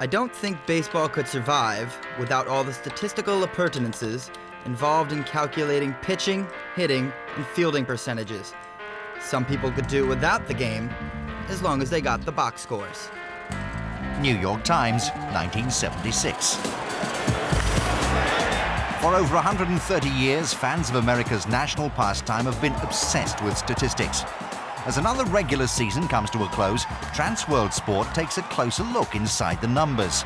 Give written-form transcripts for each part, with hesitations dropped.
I don't think baseball could survive without all the statistical appurtenances involved in calculating pitching, hitting, and fielding percentages. Some people could do without the game, as long as they got the box scores. New York Times, 1976. For over 130 years, fans of America's national pastime have been obsessed with statistics. As another regular season comes to a close, Transworld Sport takes a closer look inside the numbers.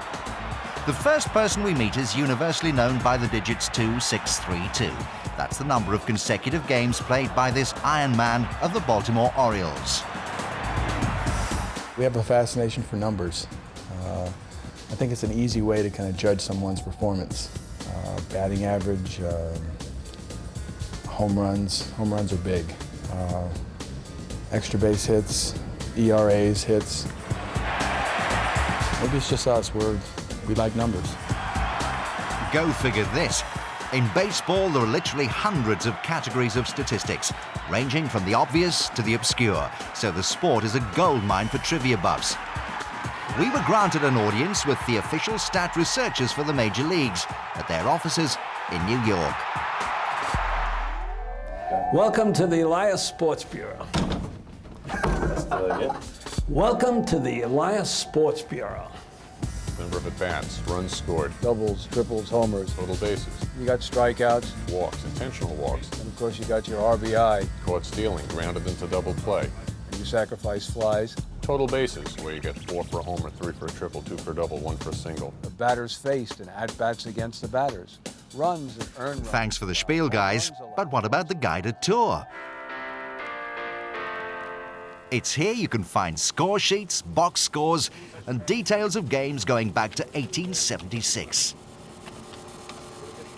The first person we meet is universally known by the digits 2632. That's the number of consecutive games played by this Iron Man of the Baltimore Orioles. We have a fascination for numbers. I think it's an easy way to kind of judge someone's performance. Batting average, home runs. Home runs are big. Extra base hits, ERAs, hits. Maybe it's just us. We like numbers. Go figure this. In baseball, there are literally hundreds of categories of statistics, ranging from the obvious to the obscure, so the sport is a goldmine for trivia buffs. We were granted an audience with the official stat researchers for the major leagues at their offices in New York. Welcome to the Elias Sports Bureau. Welcome to the Elias Sports Bureau. Number of at-bats, runs scored, Doubles, triples, homers. total bases, You got strikeouts, walks, intentional walks, and of course you got your RBI. caught stealing, grounded into double play, You sacrifice flies. total bases, where you get 4 for a homer, 3 for a triple, 2 for a double, 1 for a single. The batters faced and at-bats against the batters. Runs and earned runs. Thanks for the spiel, guys, but what about the guided tour? It's here you can find score sheets, box scores, and details of games going back to 1876.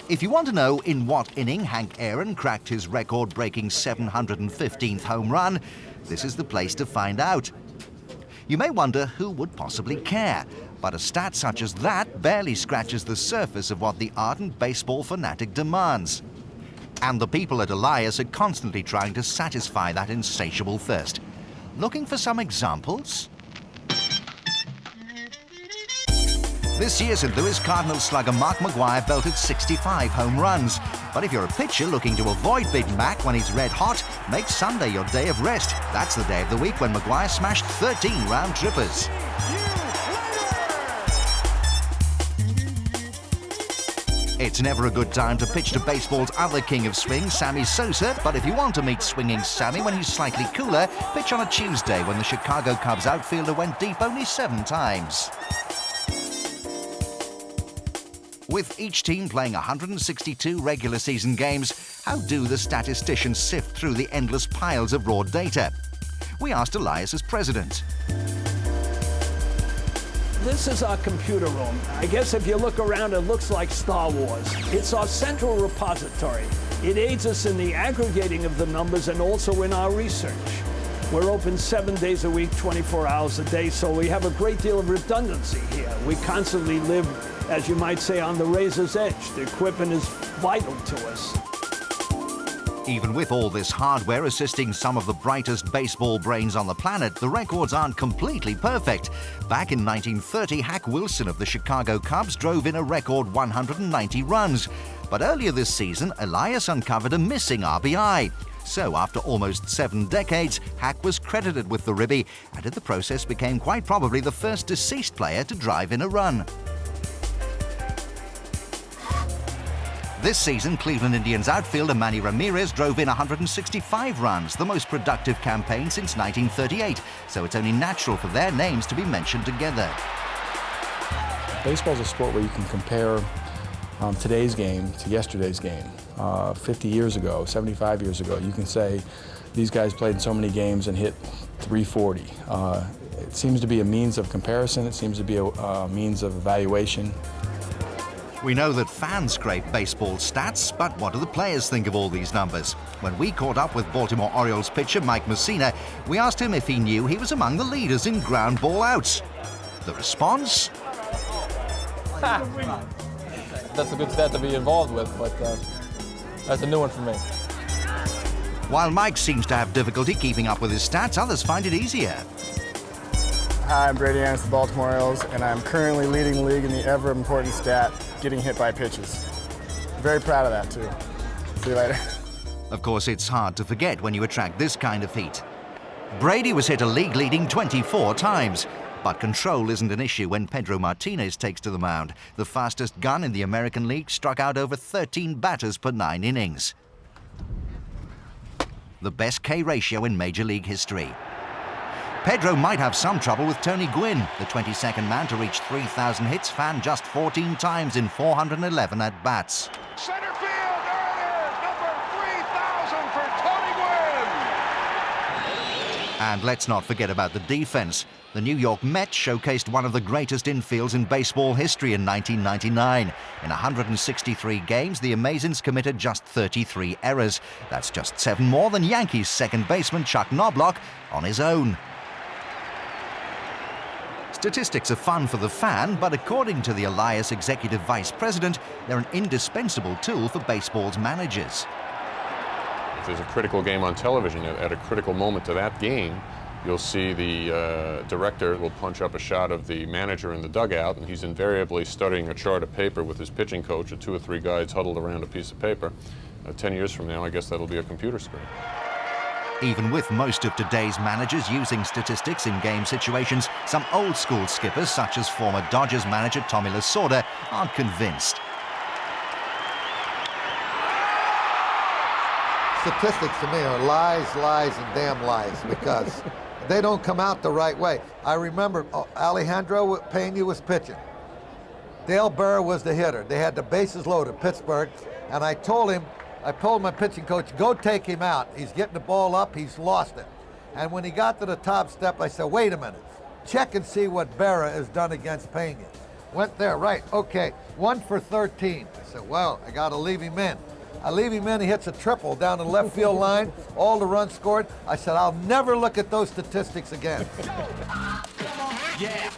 If you want to know in what inning Hank Aaron cracked his record-breaking 715th home run, this is the place to find out. You may wonder who would possibly care, but a stat such as that barely scratches the surface of what the ardent baseball fanatic demands. And the people at Elias are constantly trying to satisfy that insatiable thirst. Looking for some examples? This year, St. Louis Cardinals slugger Mark McGwire belted 65 home runs. But if you're a pitcher looking to avoid Big Mac when he's red hot, make Sunday your day of rest. That's the day of the week when McGwire smashed 13 round trippers. It's never a good time to pitch to baseball's other king of swing, Sammy Sosa, but if you want to meet swinging Sammy when he's slightly cooler, pitch on a Tuesday when the Chicago Cubs outfielder went deep only 7 times. With each team playing 162 regular season games, how do the statisticians sift through the endless piles of raw data? We asked Elias's president. This is our computer room. I guess if you look around, it looks like Star Wars. It's our central repository. It aids us in the aggregating of the numbers and also in our research. We're open 7 days a week, 24 hours a day, so we have a great deal of redundancy here. We constantly live, as you might say, on the razor's edge. The equipment is vital to us. Even with all this hardware assisting some of the brightest baseball brains on the planet, the records aren't completely perfect. Back in 1930, Hack Wilson of the Chicago Cubs drove in a record 190 runs. But earlier this season, Elias uncovered a missing RBI. So after almost 7 decades, Hack was credited with the ribby, and in the process became quite probably the first deceased player to drive in a run. This season, Cleveland Indians outfielder Manny Ramirez drove in 165 runs, the most productive campaign since 1938, so it's only natural for their names to be mentioned together. Baseball's a sport where you can compare today's game to yesterday's game. 50 years ago, 75 years ago, you can say these guys played so many games and hit 340. It seems to be a means of comparison. It seems to be a means of evaluation. We know that fans scrape baseball stats, but what do the players think of all these numbers? When we caught up with Baltimore Orioles pitcher Mike Mussina, we asked him if he knew he was among the leaders in ground ball outs. The response? That's a good stat to be involved with, but that's a new one for me. While Mike seems to have difficulty keeping up with his stats, others find it easier. Hi, I'm Brady Annis of the Baltimore Orioles, and I'm currently leading the league in the ever-important stat, getting hit by pitches. Very proud of that, too. See you later. Of course, it's hard to forget when you attract this kind of heat. Brady was hit a league-leading 24 times. But control isn't an issue when Pedro Martinez takes to the mound. The fastest gun in the American League struck out over 13 batters per 9 innings. The best K ratio in Major League history. Pedro might have some trouble with Tony Gwynn. The 22nd man to reach 3,000 hits fanned just 14 times in 411 at-bats. Center field, there, number 3,000 for Tony Gwynn. And let's not forget about the defense. The New York Mets showcased one of the greatest infields in baseball history in 1999. In 163 games, the Amazons committed just 33 errors. That's just 7 more than Yankees second baseman Chuck Knobloch on his own. Statistics are fun for the fan, but according to the Elias executive vice president, they're an indispensable tool for baseball's managers. If there's a critical game on television, at a critical moment to that game, you'll see the director will punch up a shot of the manager in the dugout, and he's invariably studying a chart of paper with his pitching coach, or 2 or 3 guys huddled around a piece of paper. 10 years from now, I guess that'll be a computer screen. Even with most of today's managers using statistics in game situations, some old-school skippers, such as former Dodgers manager Tommy Lasorda, aren't convinced. Statistics to me are lies, lies, and damn lies, because they don't come out the right way. I remember Alejandro Pena was pitching. Dale Burr was the hitter. They had the bases loaded, Pittsburgh, and I told my pitching coach, go take him out. He's getting the ball up, he's lost it. And when he got to the top step, I said, wait a minute, check and see what Berra has done against Pena. Went there, right, okay, 1 for 13. I said, well, I gotta leave him in. I leave him in, he hits a triple down the left field line, all the runs scored. I said, I'll never look at those statistics again. Yeah.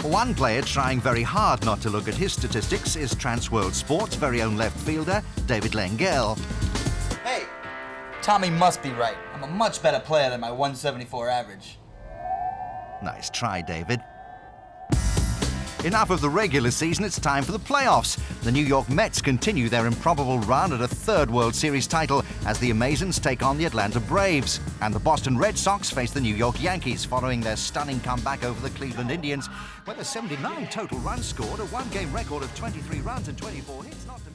One player trying very hard not to look at his statistics is Transworld Sports' very own left fielder, David Lengel. Hey, Tommy must be right. I'm a much better player than my 174 average. Nice try, David. Enough of the regular season, it's time for the playoffs. The New York Mets continue their improbable run at a 3rd World Series title as the Amazons take on the Atlanta Braves. And the Boston Red Sox face the New York Yankees following their stunning comeback over the Cleveland Indians, where the 79 total runs scored, a 1-game record of 23 runs and 24 hits. Not to